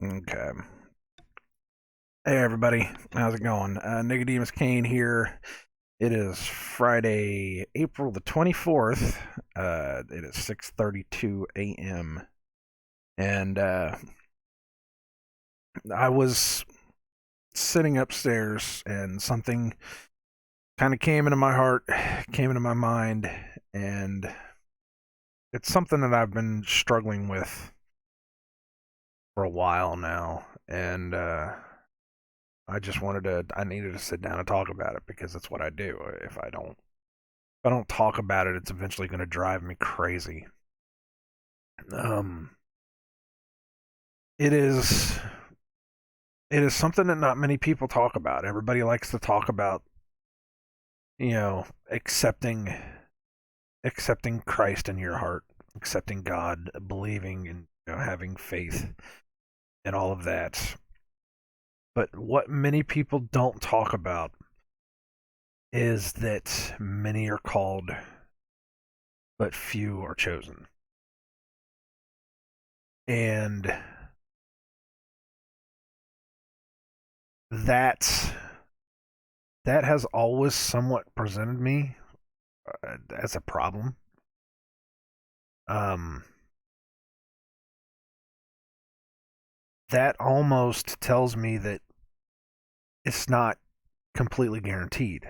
Okay. Hey everybody, how's it going? Nicodemus Kane here. It is Friday, April the 24th. It is 6:32 a.m. and I was sitting upstairs and something kind of came into my heart, came into my mind, and it's something that I've been struggling with for a while now, and I needed to sit down and talk about it because that's what I do. If I don't talk about it, it's eventually going to drive me crazy. Um, it is it is something that not many people talk about. Everybody likes to talk about, you know, accepting Christ in your heart, accepting God, believing and having faith and all of that. But what many people don't talk about is that many are called, but few are chosen. And that that has always somewhat presented me as a problem. Um, that almost tells me that it's not completely guaranteed.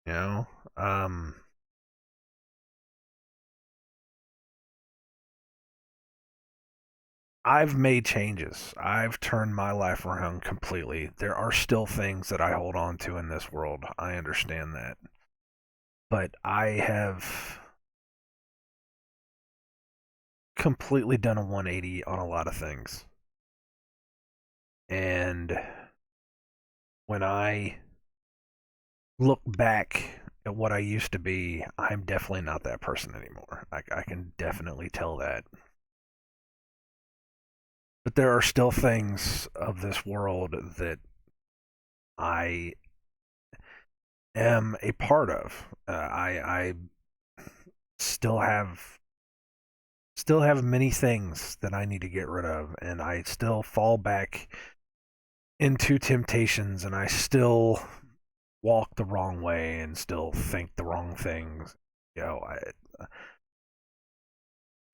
You know, um, I've made changes. I've turned my life around completely. There are still things that I hold on to in this world. I understand that, but I have completely done a 180 on a lot of things. And when I look back at what I used to be, I'm definitely not that person anymore. I can definitely tell that. But there are still things of this world that I am a part of. I still have many things that I need to get rid of, and I still fall back into temptations, and I still walk the wrong way and still think the wrong things. You know,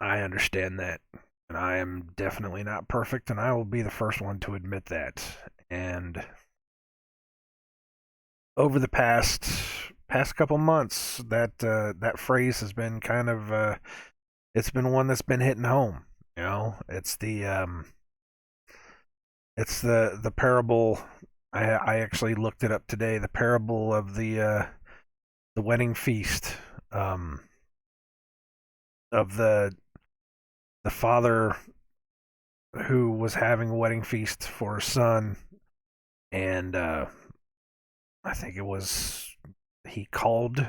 I understand that, and I am definitely not perfect, and I will be the first one to admit that. And over the past couple months, that phrase has been kind of it's been one that's been hitting home. You know, it's the parable. I actually looked it up today. The parable of the wedding feast, um, of the father who was having a wedding feast for his son, and I think it was he called,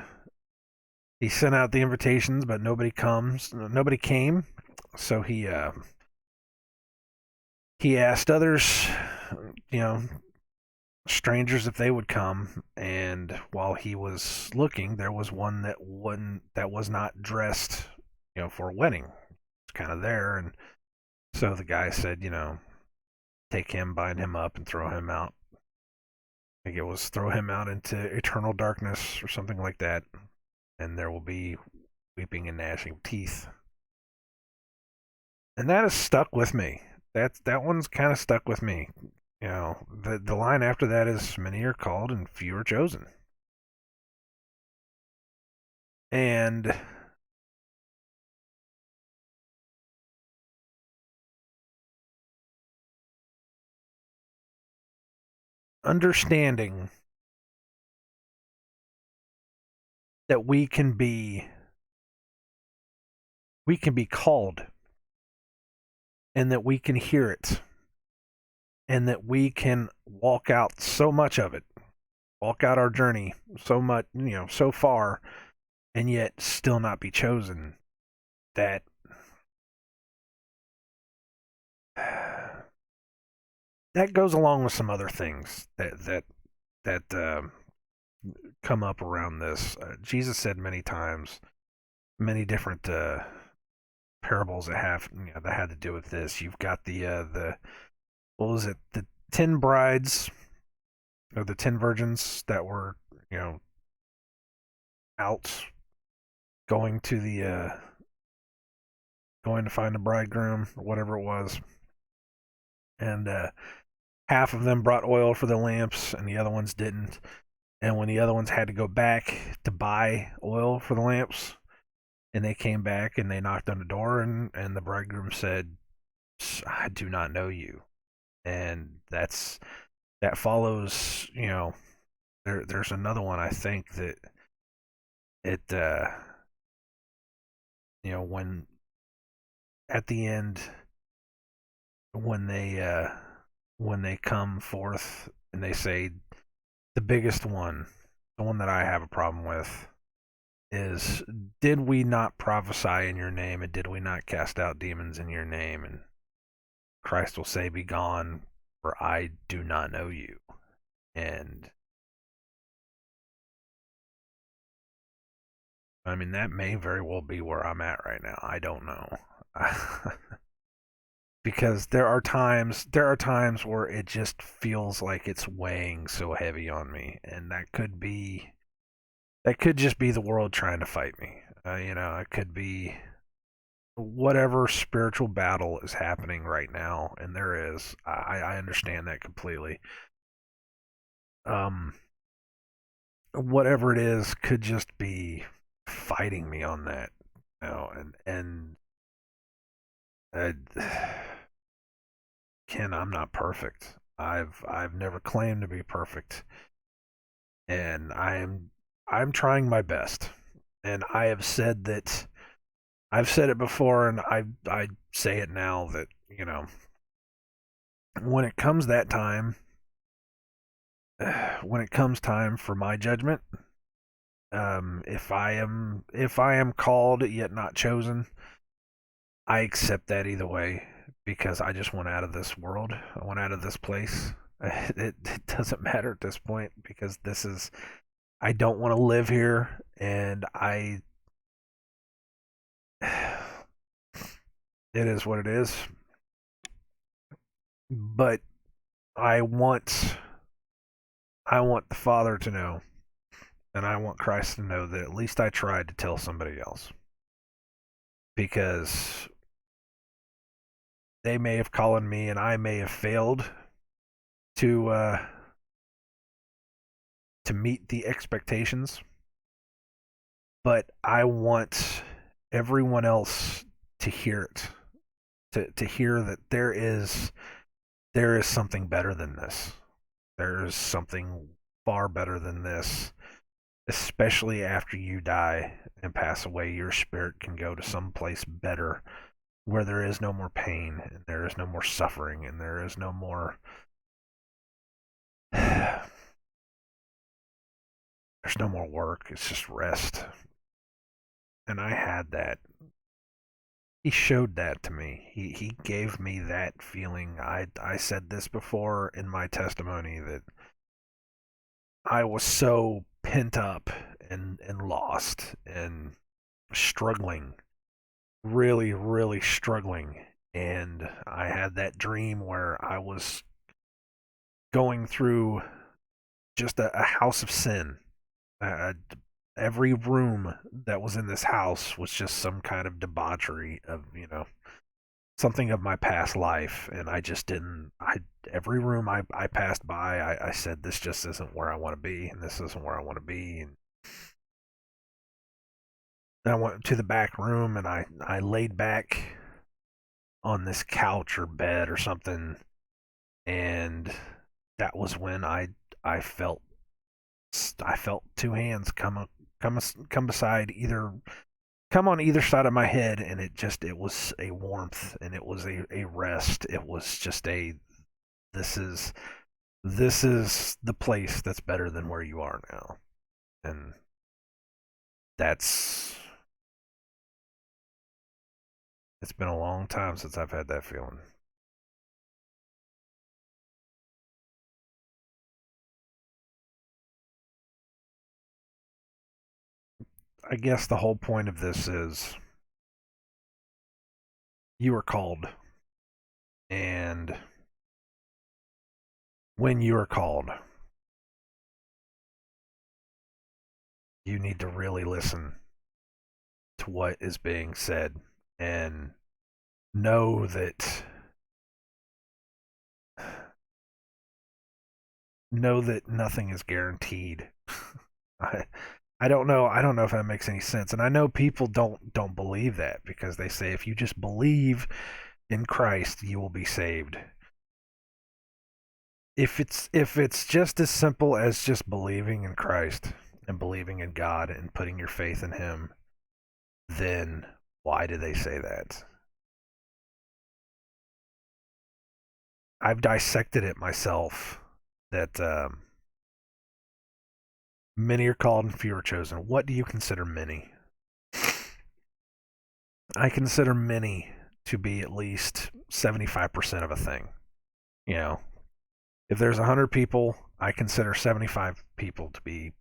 he sent out the invitations, but nobody came. So he asked others, you know, strangers if they would come. And while he was looking, there was one that was not dressed, for a wedding. It's kind of there, and so the guy said, take him, bind him up, and throw him out. I think it was throw him out into eternal darkness or something like that, and there will be weeping and gnashing of teeth. And that has stuck with me. That one's kind of stuck with me. The line after that is many are called and few are chosen. And understanding that we can be called, and that we can hear it, and that we can walk out so much of it, walk out our journey so much, so far, and yet still not be chosen. That that goes along with some other things that come up around this. Jesus said many times, many different parables that had to do with this. You've got what was it, the 10 brides or the 10 virgins that were, you know, out going to the going to find the bridegroom or whatever it was, and half of them brought oil for the lamps and the other ones didn't. And when the other ones had to go back to buy oil for the lamps, and they came back and they knocked on the door, and the bridegroom said, "I do not know you." And that follows, there's another one I think that it when at the end, when they when they come forth and they say the biggest one, the one that I have a problem with is, did we not prophesy in your name, and did we not cast out demons in your name? And Christ will say, be gone, for I do not know you. And I mean, that may very well be where I'm at right now. I don't know. Because there are times where it just feels like it's weighing so heavy on me, and that could just be the world trying to fight me. It could be whatever spiritual battle is happening right now, and there is. I understand that completely. Um, whatever it is could just be fighting me on that. And uh, Ken, I'm not perfect. I've never claimed to be perfect, and I'm trying my best. And I've said it before, and I say it now that when it comes that time, when it comes time for my judgment, if I am called yet not chosen, I accept that either way, because I just want out of this world. I want out of this place. It doesn't matter at this point, because I don't want to live here, and it is what it is. But I want I want the Father to know, and I want Christ to know that at least I tried to tell somebody else, because they may have called me and I may have failed to to meet the expectations, but I want everyone else to hear it, to hear that there is something better than this. There is something far better than this, especially after you die and pass away. Your spirit can go to some place better, where there is no more pain, and there is no more suffering, and there is no more there's no more work. It's just rest. And I had that. He showed that to me. He gave me that feeling. I said this before in my testimony, that I was so pent up and lost and struggling, really, really struggling. And I had that dream where I was going through just a house of sin. Uh, every room that was in this house was just some kind of debauchery of, something of my past life. And I just didn't, I, every room I passed by, I said, this just isn't where I want to be, and this isn't where I want to be. And then I went to the back room, and I laid back on this couch or bed or something, and that was when I felt two hands come beside either come on either side of my head, and it was a warmth, and it was a rest. It was just this is this is the place that's better than where you are now. And that's it's been a long time since I've had that feeling. I guess the whole point of this is, you are called, and when you are called, you need to really listen to what is being said and know that nothing is guaranteed. I I don't know if that makes any sense. And I know people don't believe that because they say if you just believe in Christ, you will be saved. If it's just as simple as just believing in Christ and believing in God and putting your faith in him, then why do they say that? I've dissected it myself that many are called and few are chosen. What do you consider many? I consider many to be at least 75% of a thing. You know, if there's 100 people, I consider 75 people to be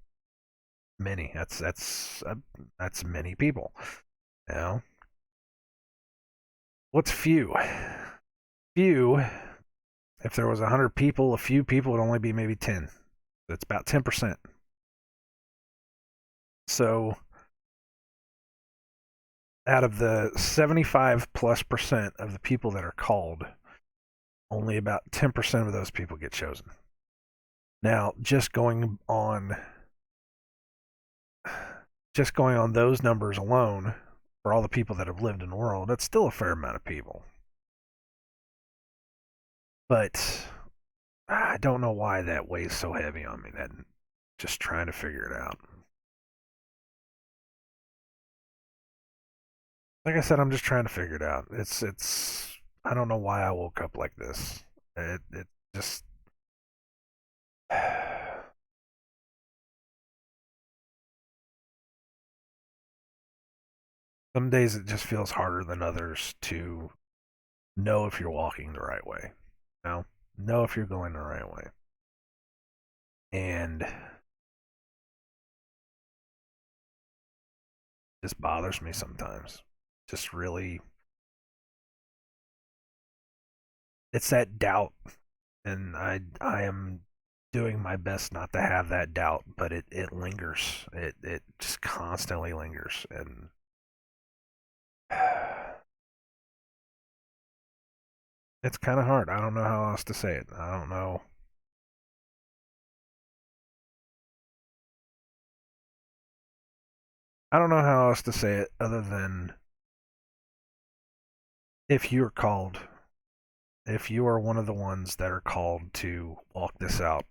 many. That's many people. You know, what's few? Few. If there was 100 people, a few people would only be maybe 10. That's about 10%. So out of the 75 plus percent of the people that are called, only about 10% of those people get chosen. Now, just going on those numbers alone, for all the people that have lived in the world, that's still a fair amount of people. But I don't know why that weighs so heavy on me. That just trying to figure it out. Like I said, I'm just trying to figure it out. It's I don't know why I woke up like this. It just some days it just feels harder than others to know if you're walking the right way. Know if you're going the right way. And this bothers me sometimes. Just really, it's that doubt, and I am doing my best not to have that doubt, but it lingers. It just constantly lingers, and it's kind of hard. I don't know how else to say it. I don't know. I don't know how else to say it other than if you're called, if you are one of the ones that are called to walk this out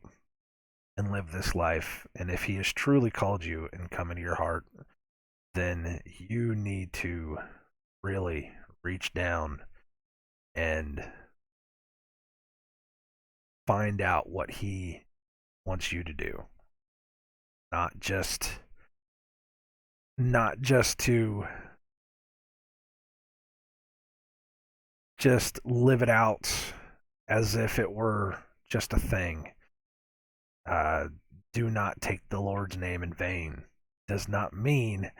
and live this life, and if he has truly called you and come into your heart, then you need to really reach down and find out what he wants you to do. Not just not just to just live it out as if it were just a thing. Uh, do not take the Lord's name in vain. Does not mean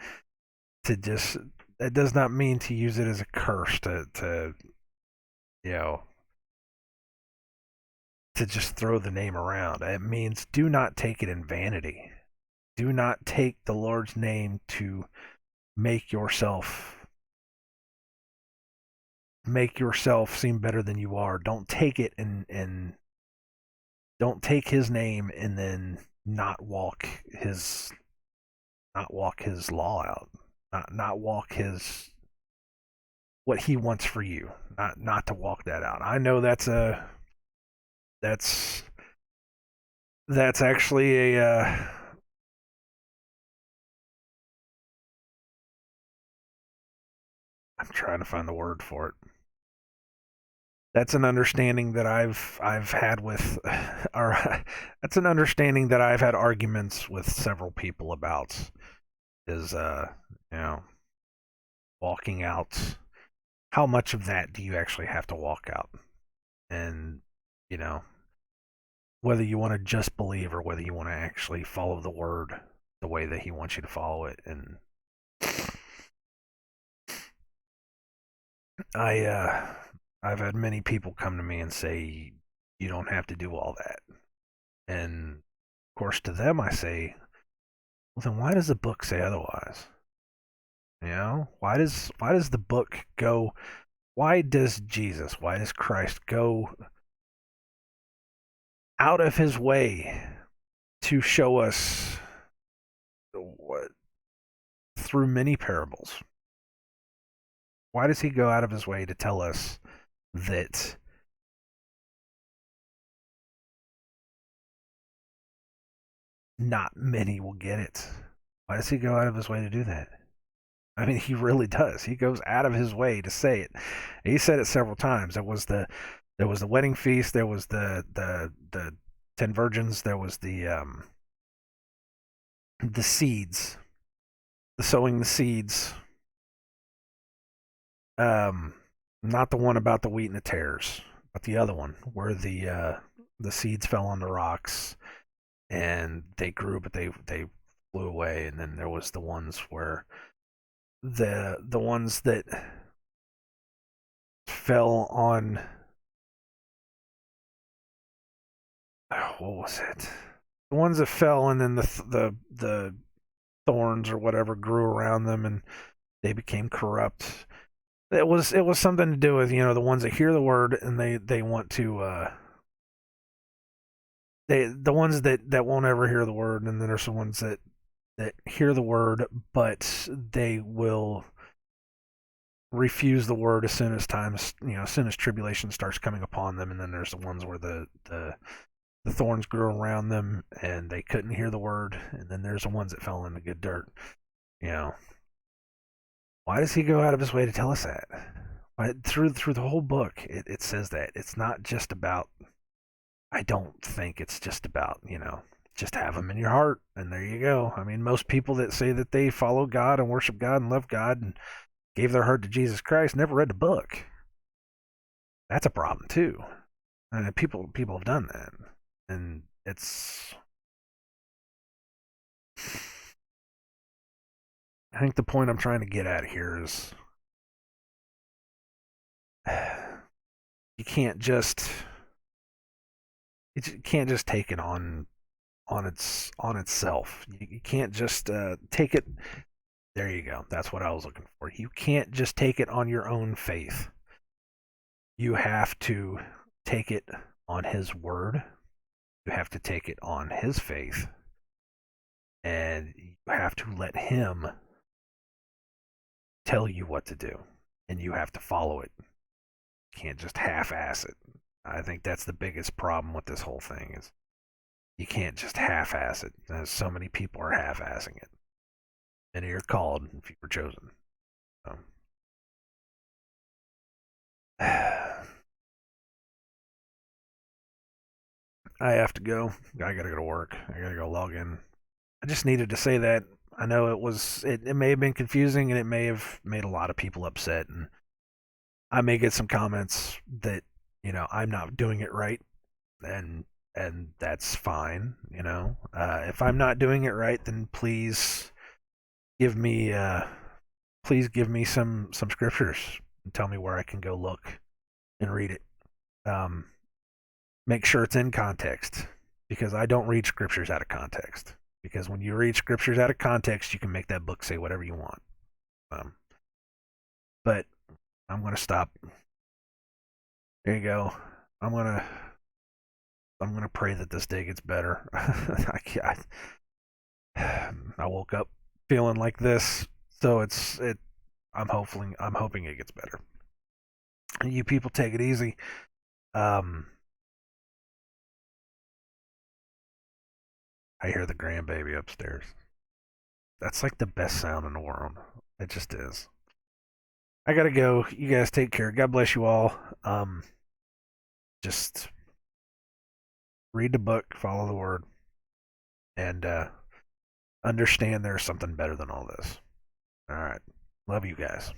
to just. It does not mean to use it as a curse to you know to just throw the name around. It means do not take it in vanity. Do not take the Lord's name to make yourself make yourself seem better than you are. Don't take it and don't take his name and then his not walk his law out. Not walk his what he wants for you. Not to walk that out. I know that's that's actually a I'm trying to find the word for it. That's an understanding that I've had with or that's an understanding that I've had arguments with several people about is you know walking out. How much of that do you actually have to walk out? And you know whether you want to just believe or whether you want to actually follow the word the way that he wants you to follow it. And I I've had many people come to me and say You don't have to do all that. And of course, to them, I say, well, then why does the book say otherwise? You know, why does the book go? Why does Jesus? Why does Christ go out of his way to show us what through many parables? Why does he go out of his way to tell us that not many will get it? Why does he go out of his way to do that? I mean, he really does. He goes out of his way to say it. He said it several times. There was the wedding feast. There was the 10 virgins. There was the seeds, the sowing the seeds. Um, Not the one about the wheat and the tares, but the other one where the seeds fell on the rocks and they grew, but they flew away. And then there was the ones where the ones that fell on, what was it? The ones that fell and then the thorns or whatever grew around them and they became corrupt. It was something to do with, the ones that hear the word and they want to, the ones that won't ever hear the word, and then there's the ones that hear the word but they will refuse the word as soon as as soon as tribulation starts coming upon them. And then there's the ones where the thorns grew around them and they couldn't hear the word. And then there's the ones that fell in the good dirt. You know, why does he go out of his way to tell us that? Through the whole book, it says that it's not just about. I don't think it's just about just have them in your heart and there you go. I mean, most people that say that they follow God and worship God and love God and gave their heart to Jesus Christ never read the book. That's a problem too. I mean, people have done that, and it's. I think the point I'm trying to get at here is you can't just take it on itself. You can't just take it. There you go. That's what I was looking for. You can't just take it on your own faith. You have to take it on His word. You have to take it on His faith, and you have to let Him tell you what to do, and you have to follow it. You can't just half-ass it. I think that's the biggest problem with this whole thing is you can't just half-ass it. There's so many people are half-assing it, and you're called if you were chosen. So. I have to go. I gotta go to work. I gotta go log in. I just needed to say that. I know it may have been confusing and it may have made a lot of people upset, and I may get some comments that I'm not doing it right, and that's fine. If I'm not doing it right, then give me please give me some scriptures and tell me where I can go look and read it. Make sure it's in context, because I don't read scriptures out of context. Because when you read scriptures out of context, you can make that book say whatever you want. But I'm gonna stop. There you go. I'm gonna pray that this day gets better. I woke up feeling like this, so I'm hoping it gets better. You people take it easy. I hear the grandbaby upstairs. That's like the best sound in the world. It just is. I gotta go. You guys take care. God bless you all. Just read the book, follow the word, and understand there's something better than all this. All right. Love you guys.